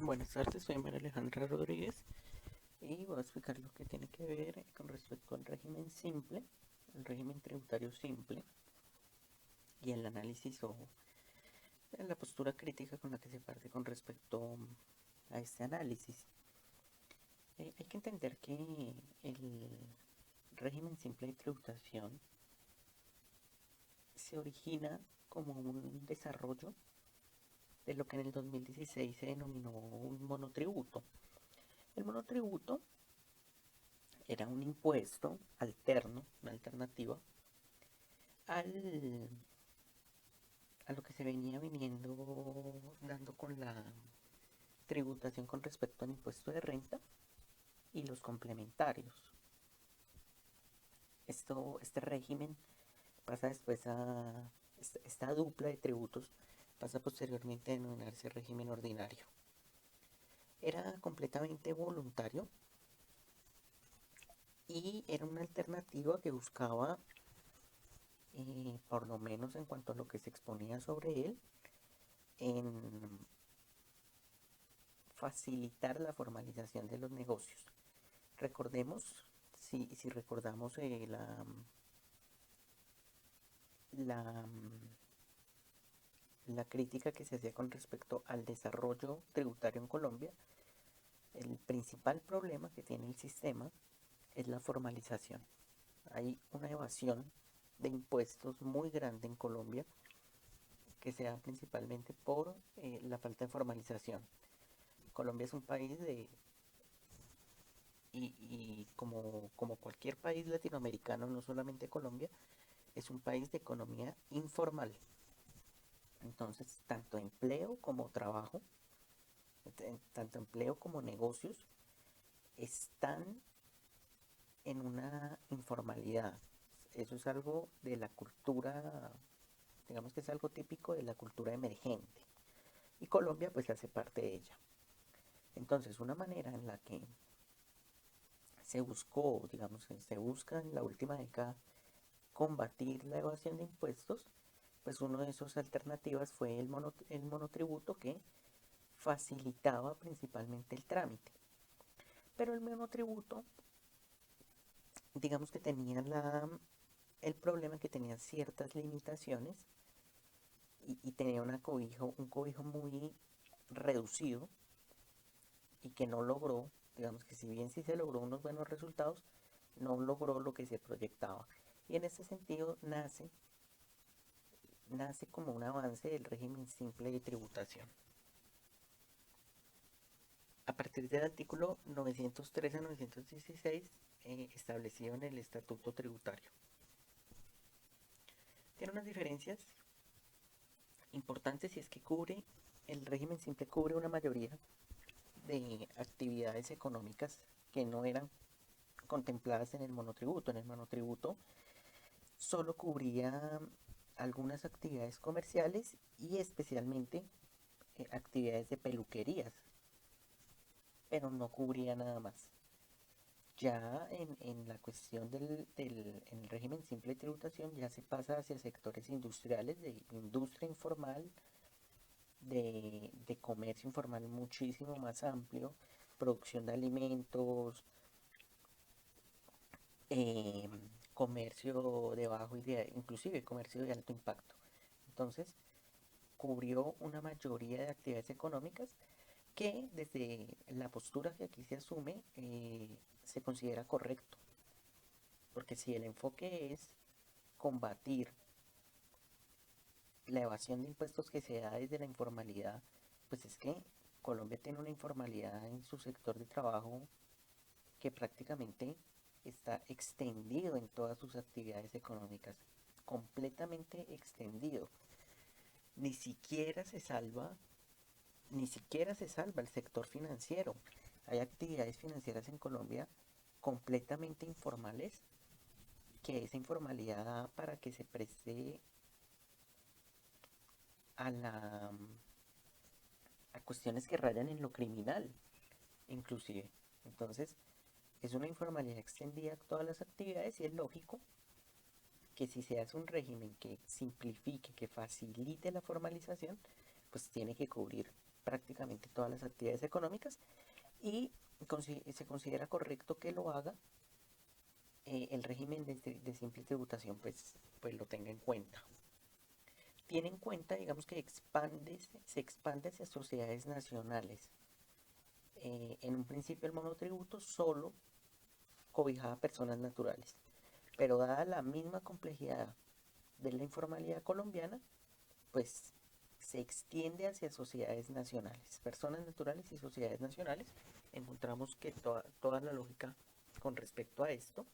Buenas tardes, soy María Alejandra Rodríguez y voy a explicar lo que tiene que ver con respecto al régimen simple, el régimen tributario simple y el análisis o la postura crítica con la que se parte con respecto a este análisis. Hay que entender que el régimen simple de tributación se origina como un desarrollo de lo que en el 2016 se denominó un monotributo. El monotributo era un impuesto alterno, una alternativa al, a lo que se venía viniendo dando con la tributación con respecto al impuesto de renta y los complementarios. Este régimen pasa después a esta dupla de tributos, pasa posteriormente a denominarse régimen ordinario. Era completamente voluntario y era una alternativa que buscaba, por lo menos en cuanto a lo que se exponía sobre él, en facilitar la formalización de los negocios. Recordemos, si recordamos la, la crítica que se hacía con respecto al desarrollo tributario en Colombia, el principal problema que tiene el sistema es la formalización. Hay una evasión de impuestos muy grande en Colombia que se da principalmente por la falta de formalización. Colombia es un país y como cualquier país latinoamericano, no solamente Colombia, es un país de economía informal. Entonces, tanto empleo como trabajo, tanto empleo como negocios, están en una informalidad. Eso es algo de la cultura, digamos que es algo típico de la cultura emergente. Y Colombia pues hace parte de ella. Entonces, una manera en la que se buscó, digamos, se busca en la última década combatir la evasión de impuestos, pues una de esas alternativas fue el monotributo que facilitaba principalmente el trámite. Pero el monotributo, digamos que tenía el problema que tenía ciertas limitaciones y tenía un cobijo muy reducido y que no logró, digamos que si bien sí se logró unos buenos resultados, no logró lo que se proyectaba. Y en ese sentido nace como un avance del régimen simple de tributación. A partir del artículo 913 a 916, establecido en el Estatuto Tributario. Tiene unas diferencias importantes y es que el régimen simple cubre una mayoría de actividades económicas que no eran contempladas en el monotributo. En el monotributo solo cubría algunas actividades comerciales y especialmente actividades de peluquerías, pero no cubría nada más. Ya en la cuestión en el régimen simple de tributación ya se pasa hacia sectores industriales, de industria informal, de comercio informal muchísimo más amplio, producción de alimentos, eh, comercio de bajo inclusive comercio de alto impacto. Entonces, cubrió una mayoría de actividades económicas que desde la postura que aquí se asume se considera correcto. Porque si el enfoque es combatir la evasión de impuestos que se da desde la informalidad, pues es que Colombia tiene una informalidad en su sector de trabajo que prácticamente está extendido en todas sus actividades económicas, completamente extendido. Ni siquiera se salva, ni siquiera se salva el sector financiero. Hay actividades financieras en Colombia completamente informales que esa informalidad da para que se preste a a cuestiones que rayan en lo criminal, inclusive. Entonces, es una informalidad extendida a todas las actividades y es lógico que si se hace un régimen que simplifique, que facilite la formalización, pues tiene que cubrir prácticamente todas las actividades económicas y se considera correcto que lo haga el régimen de simple tributación, pues lo tenga en cuenta. Tiene en cuenta, digamos que se expande hacia sociedades nacionales. En un principio el monotributo solo cobijaba a personas naturales, pero dada la misma complejidad de la informalidad colombiana, pues se extiende hacia sociedades nacionales, personas naturales y sociedades nacionales. Encontramos que toda la lógica con respecto a esto,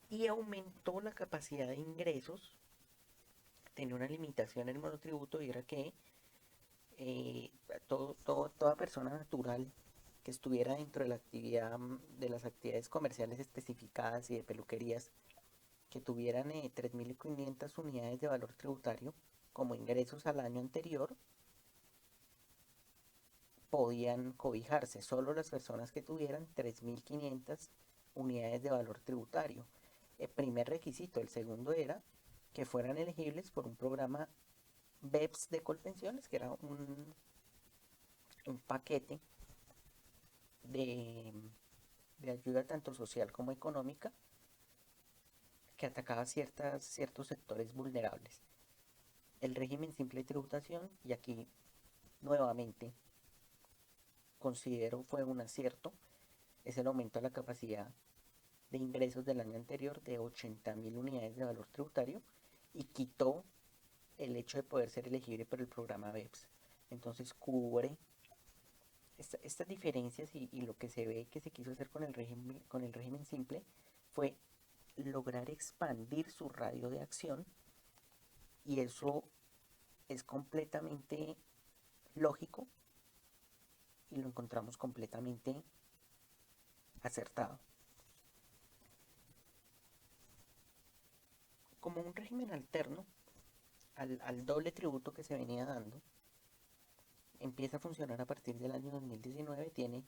y aumentó la capacidad de ingresos. Tenía una limitación en el monotributo, y era que eh, toda persona natural que estuviera dentro de la actividad, de las actividades comerciales especificadas y de peluquerías, que tuvieran 3.500 unidades de valor tributario como ingresos al año anterior, podían cobijarse. Solo las personas que tuvieran 3.500 unidades de valor tributario. El primer requisito. El segundo era que fueran elegibles por un programa BEPS de Colpensiones, que era un paquete de, de ayuda tanto social como económica, que atacaba ciertos sectores vulnerables. El régimen simple de tributación, y aquí nuevamente considero fue un acierto, es el aumento a la capacidad de ingresos del año anterior de 80.000 unidades de valor tributario, y quitó el hecho de poder ser elegible por el programa BEPS. Entonces cubre estas diferencias, y lo que se ve que se quiso hacer con el régimen simple fue lograr expandir su radio de acción, y eso es completamente lógico y lo encontramos completamente acertado. Como un régimen alterno al doble tributo que se venía dando, empieza a funcionar a partir del año 2019, tiene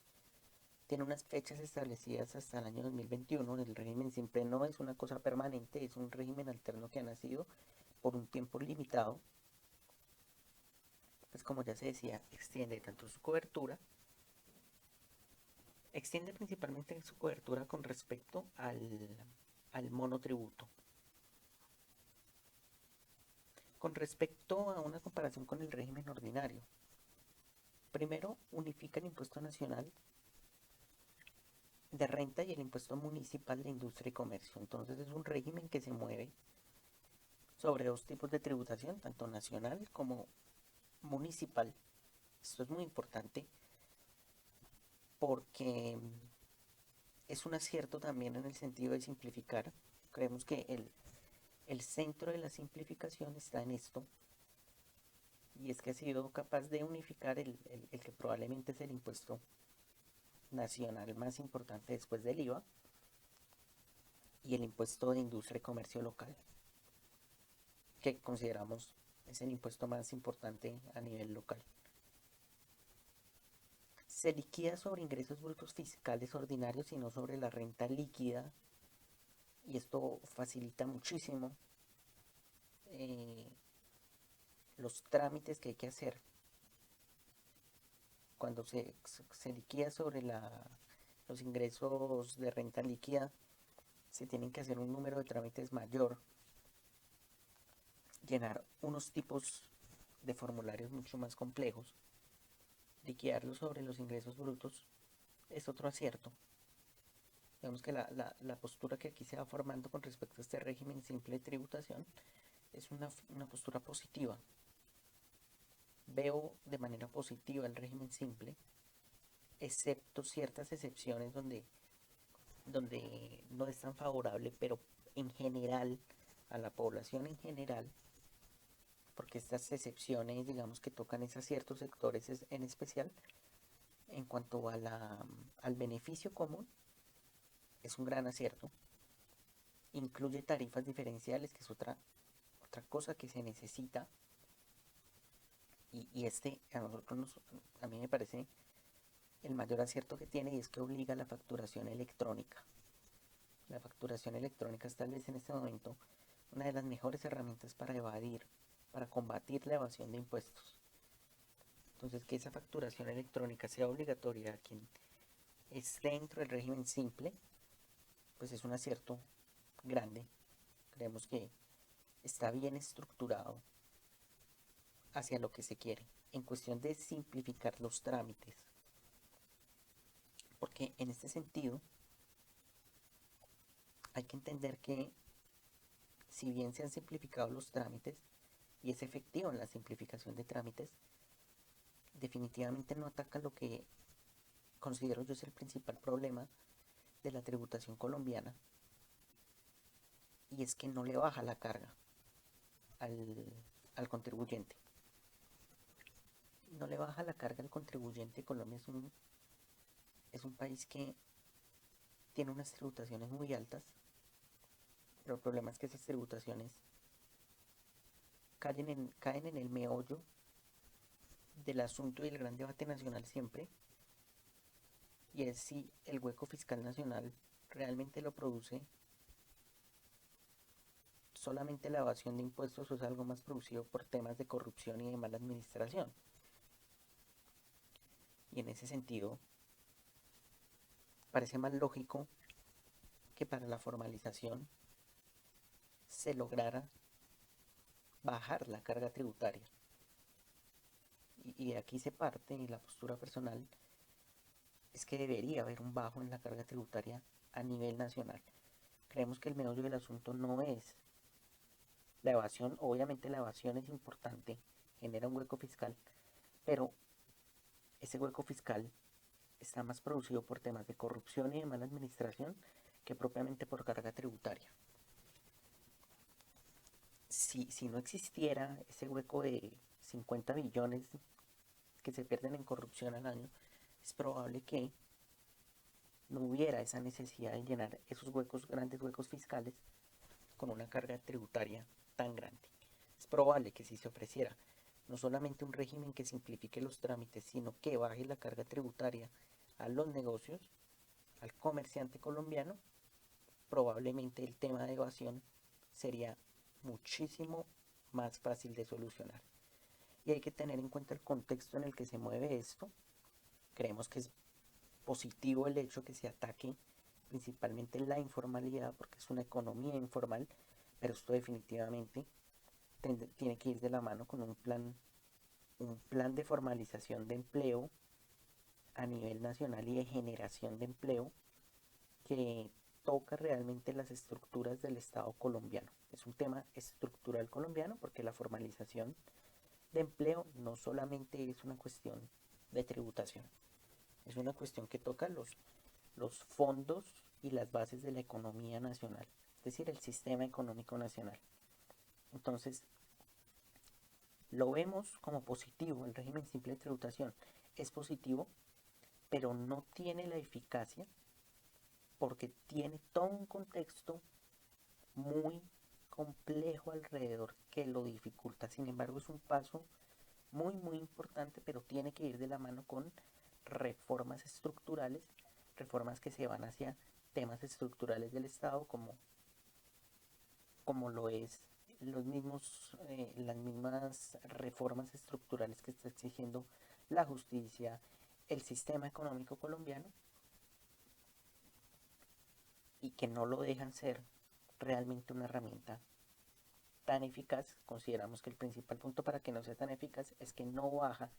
unas fechas establecidas hasta el año 2021. El régimen simple no es una cosa permanente, es un régimen alterno que ha nacido por un tiempo limitado. Pues como ya se decía, extiende tanto su cobertura, extiende principalmente su cobertura con respecto al monotributo. Con respecto a una comparación con el régimen ordinario, primero unifica el impuesto nacional de renta y el impuesto municipal de industria y comercio. Entonces es un régimen que se mueve sobre dos tipos de tributación, tanto nacional como municipal. Esto es muy importante porque es un acierto también en el sentido de simplificar. Creemos que el centro de la simplificación está en esto, y es que ha sido capaz de unificar el que probablemente es el impuesto nacional más importante después del IVA, y el impuesto de industria y comercio local, que consideramos es el impuesto más importante a nivel local. Se liquida sobre ingresos brutos fiscales ordinarios y no sobre la renta líquida, y esto facilita muchísimo los trámites que hay que hacer. Cuando se liquida sobre los ingresos de renta líquida, se tienen que hacer un número de trámites mayor, llenar unos tipos de formularios mucho más complejos. Liquidarlos sobre los ingresos brutos es otro acierto. Digamos que la postura que aquí se va formando con respecto a este régimen simple de tributación es una postura positiva. Veo de manera positiva el régimen simple, excepto ciertas excepciones donde no es tan favorable, pero en general, a la población en general, porque estas excepciones, digamos que tocan a ciertos sectores en especial. En cuanto al beneficio común, es un gran acierto. Incluye tarifas diferenciales, que es otra cosa que se necesita, y a mí me parece el mayor acierto que tiene, y es que obliga a la facturación electrónica. La facturación electrónica es tal vez en este momento una de las mejores herramientas para combatir la evasión de impuestos. Entonces, que esa facturación electrónica sea obligatoria a quien esté dentro del régimen simple, pues es un acierto grande. Creemos que está bien estructurado hacia lo que se quiere, en cuestión de simplificar los trámites. Porque en este sentido hay que entender que si bien se han simplificado los trámites y es efectivo en la simplificación de trámites, definitivamente no ataca lo que considero yo es el principal problema de la tributación colombiana, y es que no le baja la carga al, al contribuyente. No le baja la carga al contribuyente. Colombia es un país que tiene unas tributaciones muy altas, pero el problema es que esas tributaciones caen en el meollo del asunto y el gran debate nacional siempre, y es si el hueco fiscal nacional realmente lo produce solamente la evasión de impuestos o es algo más producido por temas de corrupción y de mala administración. Y en ese sentido, parece más lógico que para la formalización se lograra bajar la carga tributaria. Y de aquí se parte, y la postura personal es que debería haber un bajo en la carga tributaria a nivel nacional. Creemos que el meollo del asunto no es la evasión. Obviamente la evasión es importante, genera un hueco fiscal, pero ese hueco fiscal está más producido por temas de corrupción y de mala administración que propiamente por carga tributaria. Si no existiera ese hueco de 50 billones que se pierden en corrupción al año, es probable que no hubiera esa necesidad de llenar esos huecos, grandes huecos fiscales, con una carga tributaria tan grande. Es probable que si se ofreciera no solamente un régimen que simplifique los trámites, sino que baje la carga tributaria a los negocios, al comerciante colombiano, probablemente el tema de evasión sería muchísimo más fácil de solucionar. Y hay que tener en cuenta el contexto en el que se mueve esto. Creemos que es positivo el hecho que se ataque principalmente la informalidad, porque es una economía informal, pero esto definitivamente tiene que ir de la mano con un plan de formalización de empleo a nivel nacional y de generación de empleo que toca realmente las estructuras del Estado colombiano. Es un tema estructural colombiano porque la formalización de empleo no solamente es una cuestión de tributación, es una cuestión que toca los fondos y las bases de la economía nacional, es decir, el sistema económico nacional. Entonces, lo vemos como positivo. El régimen simple de tributación es positivo, pero no tiene la eficacia porque tiene todo un contexto muy complejo alrededor que lo dificulta. Sin embargo, es un paso muy importante, pero tiene que ir de la mano con reformas estructurales, reformas que se van hacia temas estructurales del Estado, como lo es las mismas reformas estructurales que está exigiendo la justicia, el sistema económico colombiano, y que no lo dejan ser realmente una herramienta tan eficaz. Consideramos que el principal punto para que no sea tan eficaz es que no baja,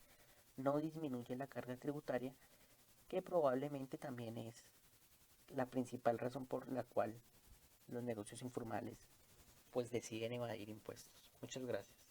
no disminuye la carga tributaria, que probablemente también es la principal razón por la cual los negocios informales pues deciden evadir impuestos. Muchas gracias.